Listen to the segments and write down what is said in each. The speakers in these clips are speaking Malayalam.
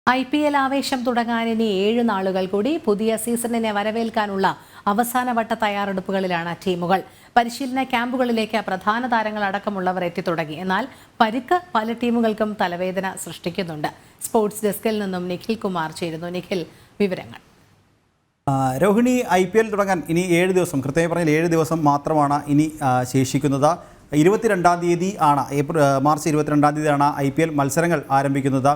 IPL ആവേശം തുടങ്ങാൻ ഇനി 7 നാളുകൾ കൂടി. പുതിയ സീസണിനെ വരവേൽക്കാനുള്ള അവസാനവട്ട തയ്യാറെടുപ്പുകളിലാണ് ടീമുകൾ. പരിശീലന ക്യാമ്പുകളിലേക്ക് പ്രധാന താരങ്ങൾ അടക്കമുള്ളവർ എത്തിത്തുടങ്ങി. എന്നാൽ പരിക്ക് പല ടീമുകൾക്കും തലവേദന സൃഷ്ടിക്കുന്നുണ്ട്. സ്പോർട്സ് ഡെസ്കിൽ നിന്നും നിഖിൽ കുമാർ ചേരുന്നു. നിഖിൽ, വിവരങ്ങൾ. രോഹിണി, IPL തുടങ്ങാൻ ഇനി 7 ദിവസം, കൃത്യമായി പറഞ്ഞാൽ 7 ദിവസം മാത്രമാണ് ഇനി ശേഷിക്കുന്നത്. 22-ാം തീയതി ആണ്, മാർച്ച് 22-ാം തീയതിയാണ് IPL മത്സരങ്ങൾ ആരംഭിക്കുന്നത്.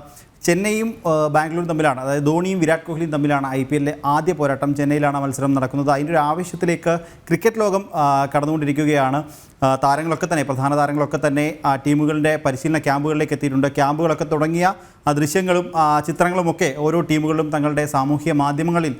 ചെന്നൈയും ബാംഗ്ലൂരും തമ്മിലാണ്, അതായത് ധോണിയും വിരാട് കോഹ്ലിയും തമ്മിലാണ് IPL-ലെ ആദ്യ പോരാട്ടം. ചെന്നൈയിലാണ് മത്സരം നടക്കുന്നത്. അതിൻ്റെ ഒരു ആവേശത്തിലേക്ക് ക്രിക്കറ്റ് ലോകം കടന്നുകൊണ്ടിരിക്കുകയാണ്. താരങ്ങളൊക്കെ തന്നെ, പ്രധാന താരങ്ങളൊക്കെ തന്നെ ടീമുകളുടെ പരിശീലന ക്യാമ്പുകളിലേക്ക് എത്തിയിട്ടുണ്ട്. ക്യാമ്പുകളൊക്കെ തുടങ്ങിയ ദൃശ്യങ്ങളും ചിത്രങ്ങളുമൊക്കെ ഓരോ ടീമുകളും തങ്ങളുടെ സാമൂഹ്യ മാധ്യമങ്ങളിൽ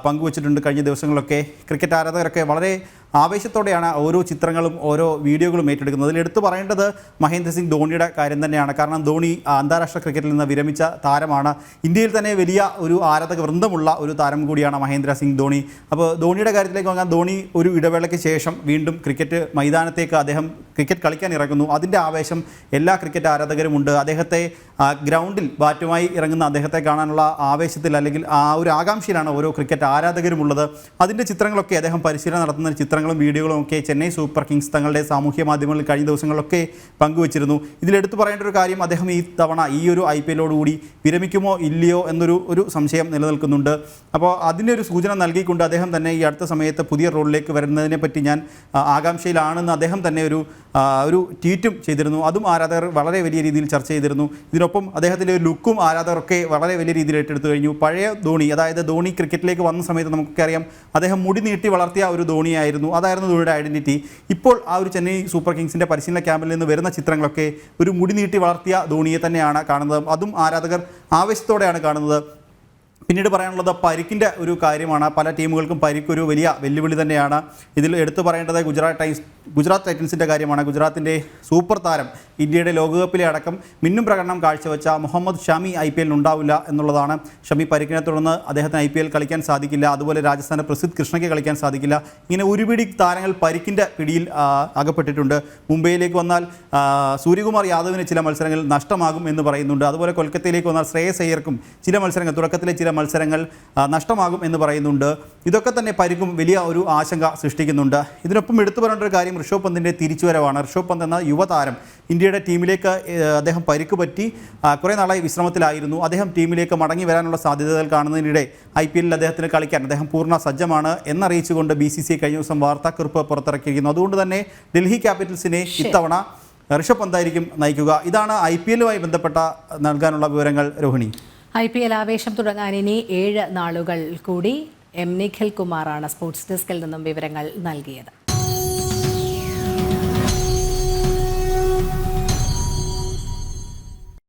പങ്കുവച്ചിട്ടുണ്ട്. കഴിഞ്ഞ ദിവസങ്ങളിലൊക്കെ ക്രിക്കറ്റ് ആരാധകരൊക്കെ വളരെ ആവേശത്തോടെയാണ് ഓരോ ചിത്രങ്ങളും ഓരോ വീഡിയോകളും ഏറ്റെടുക്കുന്നത്. അതിൽ എടുത്തു പറയേണ്ടത് മഹേന്ദ്ര സിംഗ് ധോണിയുടെ കാര്യം തന്നെയാണ്. കാരണം ധോണി അന്താരാഷ്ട്ര ക്രിക്കറ്റിൽ നിന്ന് വിരമിച്ച താരമാണ്. ഇന്ത്യയിൽ തന്നെ വലിയ ഒരു ആരാധക വൃന്ദമുള്ള ഒരു താരം കൂടിയാണ് മഹേന്ദ്ര സിംഗ് ധോണി. അപ്പോൾ ധോണിയുടെ കാര്യത്തിലേക്ക് വന്നാൽ, ധോണി ഒരു ഇടവേളയ്ക്ക് ശേഷം വീണ്ടും ക്രിക്കറ്റ് മൈതാനത്തേക്ക് അദ്ദേഹം ക്രിക്കറ്റ് കളിക്കാൻ ഇറങ്ങുന്നു. അതിൻ്റെ ആവേശം എല്ലാ ക്രിക്കറ്റ് ആരാധകരുമുണ്ട്. അദ്ദേഹത്തെ ഗ്രൗണ്ടിൽ ബാറ്റുമായി ഇറങ്ങുന്ന അദ്ദേഹത്തെ കാണാനുള്ള ആവേശത്തിൽ, അല്ലെങ്കിൽ ആ ഒരു ആകാംക്ഷയിലാണ് ഓരോ ക്രിക്കറ്റ് ആരാധകരുമുള്ളത്. അതിൻ്റെ ചിത്രങ്ങളൊക്കെ, അദ്ദേഹം പരിശീലനം നടത്തുന്ന ചിത്രങ്ങളും വീഡിയോകളും ഒക്കെ ചെന്നൈ സൂപ്പർ കിങ്സ് തങ്ങളുടെ സാമൂഹ്യ മാധ്യമങ്ങളിൽ കഴിഞ്ഞ ദിവസങ്ങളിലൊക്കെ പങ്കുവച്ചിരുന്നു. ഇതിലെടുത്ത് പറയേണ്ട ഒരു കാര്യം, അദ്ദേഹം ഈ തവണ ഈ ഒരു IPL-ഓടുകൂടി വിരമിക്കുമോ ഇല്ലയോ എന്നൊരു സംശയം നിലനിൽക്കുന്നുണ്ട്. അപ്പോൾ അതിൻ്റെ ഒരു സൂചന നൽകിക്കൊണ്ട് അദ്ദേഹം തന്നെ ഈ അടുത്ത സമയത്ത് പുതിയ റോളിലേക്ക് വരുന്നതിനെ പറ്റി ഞാൻ ആകാംക്ഷയിലാണെന്ന് അദ്ദേഹം തന്നെ ഒരു ട്വീറ്റും ചെയ്തിരുന്നു. അതും ആരാധകർ വളരെ വലിയ രീതിയിൽ ചർച്ച ചെയ്തിരുന്നു. ഇതിനൊപ്പം അദ്ദേഹത്തിൻ്റെ ഒരു ലുക്കും ആരാധകരൊക്കെ വളരെ വലിയ രീതിയിൽ ഏറ്റെടുത്തു കഴിഞ്ഞു. പഴയ ധോണി, അതായത് ധോണി ക്രിക്കറ്റിലേക്ക് വന്ന സമയത്ത് നമുക്കൊക്കെ അറിയാം, അദ്ദേഹം മുടി നീട്ടി വളർത്തിയ ഒരു ധോണിയായിരുന്നു. അതായിരുന്നു ധോണിയുടെ ഐഡൻറ്റിറ്റി. ഇപ്പോൾ ആ ഒരു ചെന്നൈ സൂപ്പർ കിങ്സിൻ്റെ പരിശീലന ക്യാമ്പിൽ നിന്ന് വരുന്ന ചിത്രങ്ങളൊക്കെ ഒരു മുടി നീട്ടി വളർത്തിയ ധോണിയെ തന്നെയാണ് കാണുന്നത്. അതും ആരാധകർ ആവേശത്തോടെയാണ് കാണുന്നത്. പിന്നീട് പറയാനുള്ളത് പരിക്കിൻ്റെ ഒരു കാര്യമാണ്. പല ടീമുകൾക്കും പരിക്കൊരു വലിയ വെല്ലുവിളി തന്നെയാണ്. ഇതിൽ എടുത്തു പറയേണ്ടത് ഗുജറാത്ത് ടൈറ്റൻസിൻ്റെ കാര്യമാണ്. ഗുജറാത്തിൻ്റെ സൂപ്പർ താരം, ഇന്ത്യയുടെ ലോകകപ്പിലെ അടക്കം മിന്നും പ്രകടനം കാഴ്ചവെച്ച മുഹമ്മദ് ഷമി IPL-ൽ ഉണ്ടാവില്ല എന്നുള്ളതാണ്. ഷമി പരിക്കിനെ തുടർന്ന് അദ്ദേഹത്തിന് IPL കളിക്കാൻ സാധിക്കില്ല. അതുപോലെ രാജസ്ഥാൻ്റെ പ്രസിദ്ധ് കൃഷ്ണയ്ക്ക് കളിക്കാൻ സാധിക്കില്ല. ഇങ്ങനെ ഒരുപിടി താരങ്ങൾ പരിക്കിൻ്റെ പിടിയിൽ അകപ്പെട്ടിട്ടുണ്ട്. മുംബൈയിലേക്ക് വന്നാൽ സൂര്യകുമാർ യാദവിന് ചില മത്സരങ്ങൾ നഷ്ടമാകും എന്ന് പറയുന്നുണ്ട്. അതുപോലെ കൊൽക്കത്തയിലേക്ക് വന്നാൽ ശ്രേയസ് അയ്യർക്കും ചില മത്സരങ്ങൾ, തുടക്കത്തിലെ ചില മത്സരങ്ങൾ നഷ്ടമാകും എന്ന് പറയുന്നുണ്ട്. ഇതൊക്കെ തന്നെ പരിക്കും വലിയ ഒരു ആശങ്ക സൃഷ്ടിക്കുന്നുണ്ട്. ഇതിനൊപ്പം എടുത്തു പറയേണ്ട ഒരു കാര്യം ഋഷഭ് പന്തിൻ്റെ തിരിച്ചുവരവാണ്. ഋഷഭ് പന്ത് എന്ന യുവതാരം ഇന്ത്യയുടെ ടീമിലേക്ക് അദ്ദേഹം പരിക്ക് പറ്റി കുറേ നാളായി വിശ്രമത്തിലായിരുന്നു. അദ്ദേഹം ടീമിലേക്ക് മടങ്ങി വരാനുള്ള സാധ്യതകൾ കാണുന്നതിനിടെ IPL-ൽ അദ്ദേഹത്തിന് കളിക്കാൻ അദ്ദേഹം പൂർണ്ണ സജ്ജമാണ് എന്നറിയിച്ചുകൊണ്ട് BCCI കഴിഞ്ഞ ദിവസം വാർത്താക്കുറിപ്പ് പുറത്തിറക്കിയിരിക്കുന്നു. അതുകൊണ്ട് തന്നെ ഡൽഹി ക്യാപിറ്റൽസിനെ ഇത്തവണ ഋഷഭ് പന്തായിരിക്കും നയിക്കുക. ഇതാണ് IPL-ലുമായി ബന്ധപ്പെട്ട നൽകാനുള്ള വിവരങ്ങൾ. രോഹിണി, IPL ആവേശം തുടങ്ങാൻ ഇനി 7 നാളുകൾ കൂടി. നിഖിൽ കുമാറാണ് സ്പോർട്സ് ഡെസ്കിൽ നിന്നും വിവരങ്ങൾ നൽകിയത്.